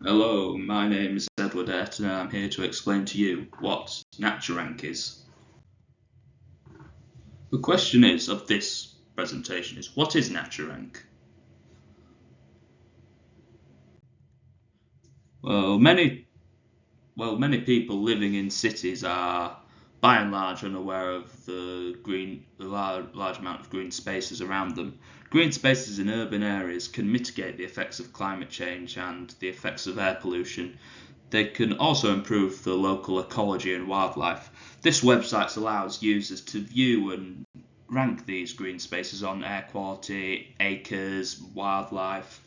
Hello, my name is Edward Ett, and I'm here to explain to you what Naturank is. The question is of this presentation is, what is Naturank? Well, many people living in cities are by and large unaware of the large amount of green spaces around them. Green spaces in urban areas can mitigate the effects of climate change and the effects of air pollution. They can also improve the local ecology and wildlife. This website allows users to view and rank these green spaces on air quality, acres, wildlife,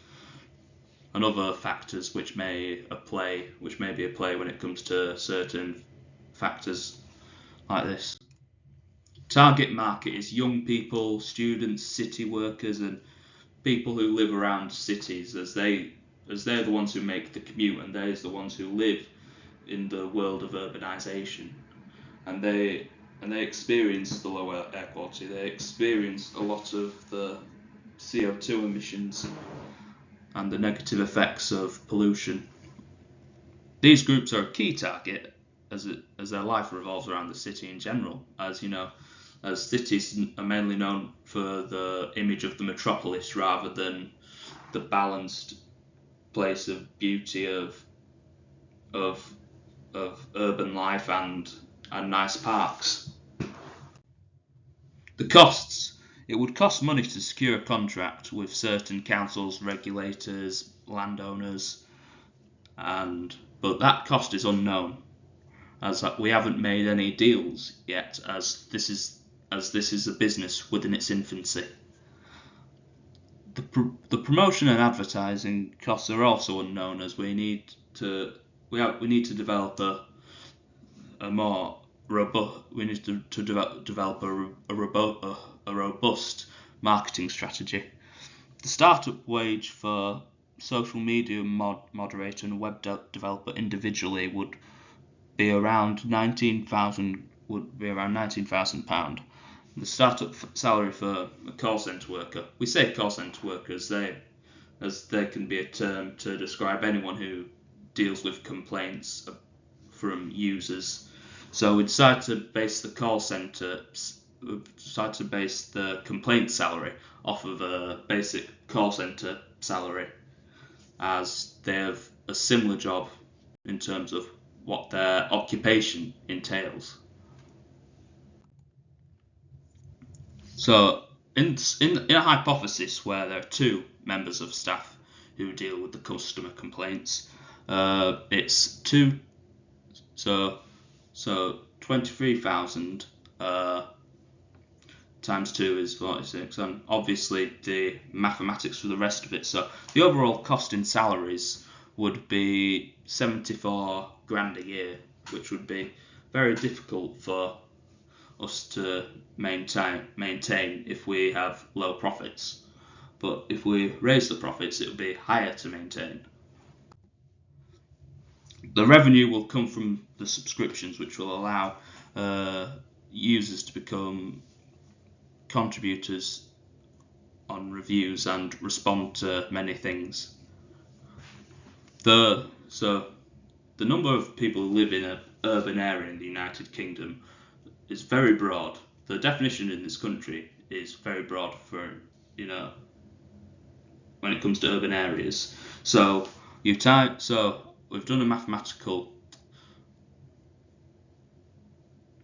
and other factors which may be a play when it comes to certain factors like this. Target market is young people, students, city workers, and people who live around cities, as they're the ones who make the commute, and they're the ones who live in the world of urbanisation, and they experience the lower air quality. They experience a lot of the CO2 emissions and the negative effects of pollution. These groups are a key target as their life revolves around the city in general. As cities are mainly known for the image of the metropolis rather than the balanced place of beauty of urban life and nice parks. The costs. It would cost money to secure a contract with certain councils, regulators, landowners, but that cost is unknown, as we haven't made any deals yet, as this is a business within its infancy. The promotion and advertising costs are also unknown, as we need to develop a more robust a robust marketing strategy. The startup wage for social media moderator and web developer individually would be around £19,000. The startup salary for a call centre worker. We say call centre workers, as they can be a term to describe anyone who deals with complaints from users. So we decided to base the complaint salary off of a basic call centre salary, as they have a similar job in terms of what their occupation entails. So, in a hypothesis where there are two members of staff who deal with the customer complaints, it's two. So 23,000 times 2 is 46, and obviously the mathematics for the rest of it. So the overall cost in salaries would be 74 grand a year, which would be very difficult for us to maintain if we have low profits. But if we raise the profits, it will be higher to maintain. The revenue will come from the subscriptions, which will allow users to become contributors on reviews and respond to many things. The number of people who live in an urban area in the United Kingdom is very broad. The definition in this country is very broad for when it comes to urban areas. So we've done a mathematical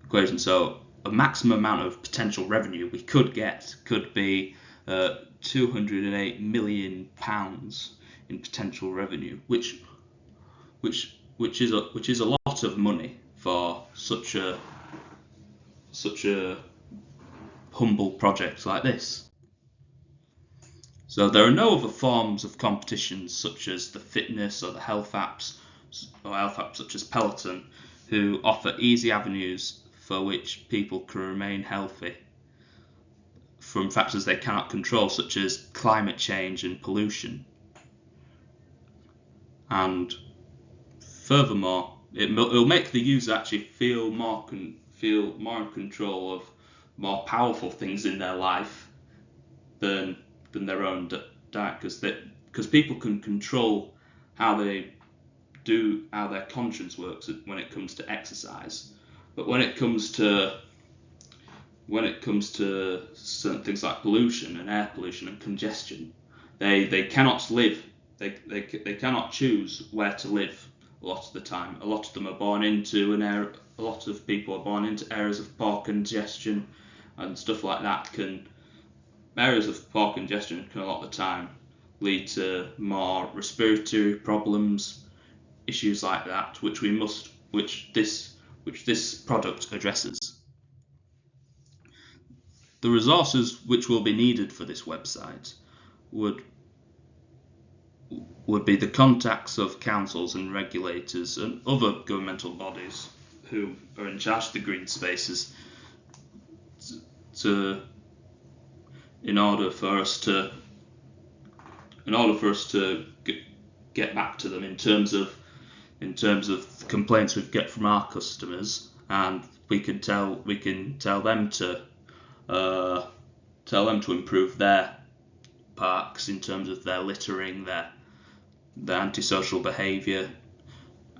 equation. So a maximum amount of potential revenue we could get could be £208 million in potential revenue, which is a lot of money for such a humble project like this. So there are no other forms of competitions such as the fitness or the health apps such as Peloton, who offer easy avenues for which people can remain healthy from factors they cannot control, such as climate change and pollution. And furthermore, it'll make the user actually feel more in control of more powerful things in their life than their own diet, because people can control how they how their conscience works when it comes to exercise. But when it comes to certain things like pollution and air pollution and congestion, they cannot live. They cannot choose where to live a lot of the time. A lot of them are born into an area. A lot of people are born into areas of poor congestion and stuff like that. Areas of poor congestion can a lot of the time lead to more respiratory problems, issues like that, which this product addresses. The resources which will be needed for this website would be the contacts of councils and regulators and other governmental bodies who are in charge of the green spaces in order for us to get back to them in terms of the complaints we get from our customers, and we can tell them to improve their parks in terms of their littering, their antisocial behaviour,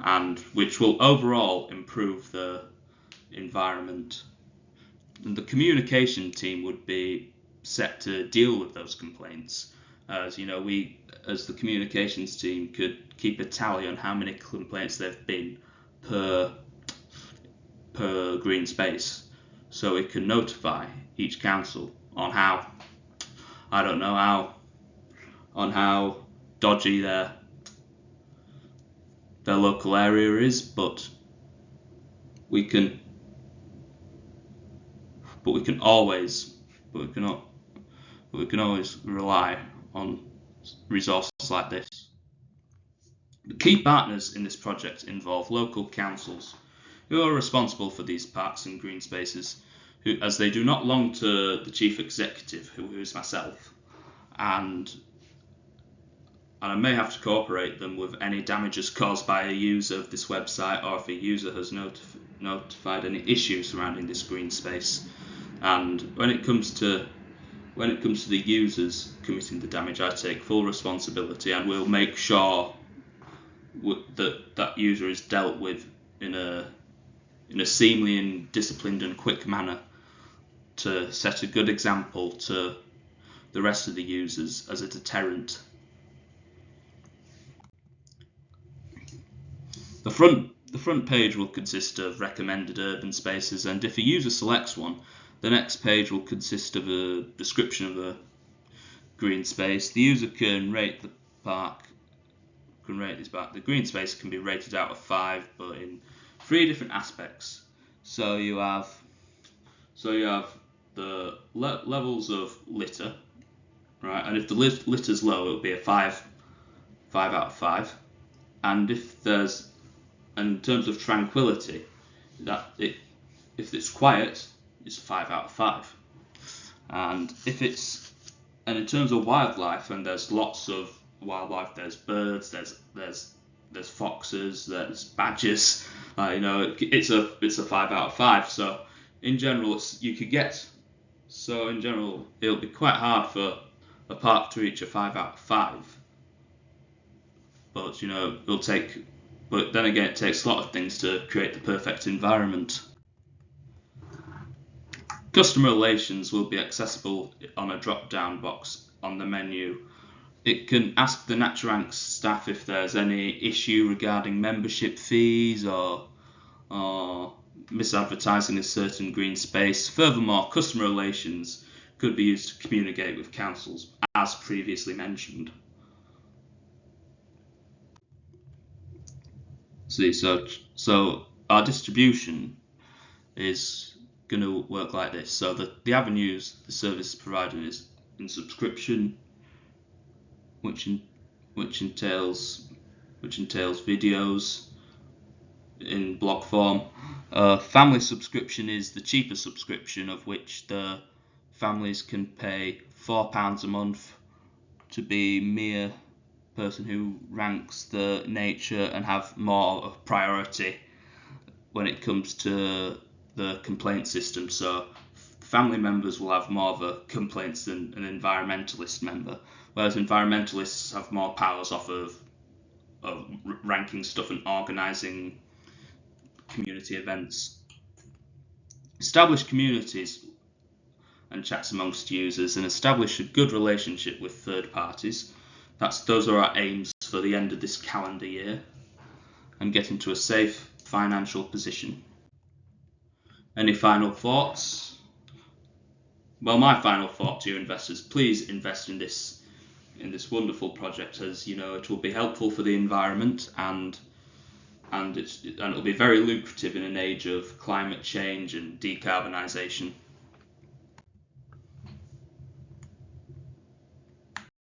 and which will overall improve the environment. And the communication team would be set to deal with those complaints. As you know, we as the communications team could keep a tally on how many complaints there've been per green space, so it can notify each council on how dodgy their local area is, but we can always rely on resources like this. The key partners in this project involve local councils who are responsible for these parks and green spaces, as they do not belong to the chief executive, who is myself, and I may have to cooperate them with any damages caused by a user of this website, or if a user has notified any issues surrounding this green space. And when it comes to the users committing the damage, I take full responsibility, and will make sure that user is dealt with in a seemly and disciplined and quick manner to set a good example to the rest of the users as a deterrent. The front page will consist of recommended urban spaces, and if a user selects one, the next page will consist of a description of a green space. The user can rate the park. The green space can be rated out of 5, but in 3 different aspects. So you have the levels of litter, right? And if the litter's low, it'll be a 5 out of 5. And in terms of tranquility, if it's quiet, it's 5 out of 5. And in terms of wildlife, and there's lots of wildlife, there's birds, there's foxes, there's badgers. It's a 5 out of 5. So in general, it'll be quite hard for a park to reach a 5 out of 5. But But then again, it takes a lot of things to create the perfect environment. Customer relations will be accessible on a drop-down box on the menu. It can ask the Naturank staff if there's any issue regarding membership fees or misadvertising a certain green space. Furthermore, customer relations could be used to communicate with councils, as previously mentioned. So our distribution is going to work like this. So the avenues the service provided is in subscription, which entails videos in blog form. Family subscription is the cheaper subscription, of which the families can pay £4 a month to be mere person who ranks the nature and have more of priority when it comes to the complaint system. So family members will have more of a complaints than an environmentalist member, whereas environmentalists have more powers off of ranking stuff and organising community events. Establish communities and chats amongst users, and establish a good relationship with third parties. Those are our aims for the end of this calendar year, and get into a safe financial position. Any final thoughts? Well, my final thought to you investors: please invest in this wonderful project, as you know it will be helpful for the environment, and it'll be very lucrative in an age of climate change and decarbonisation.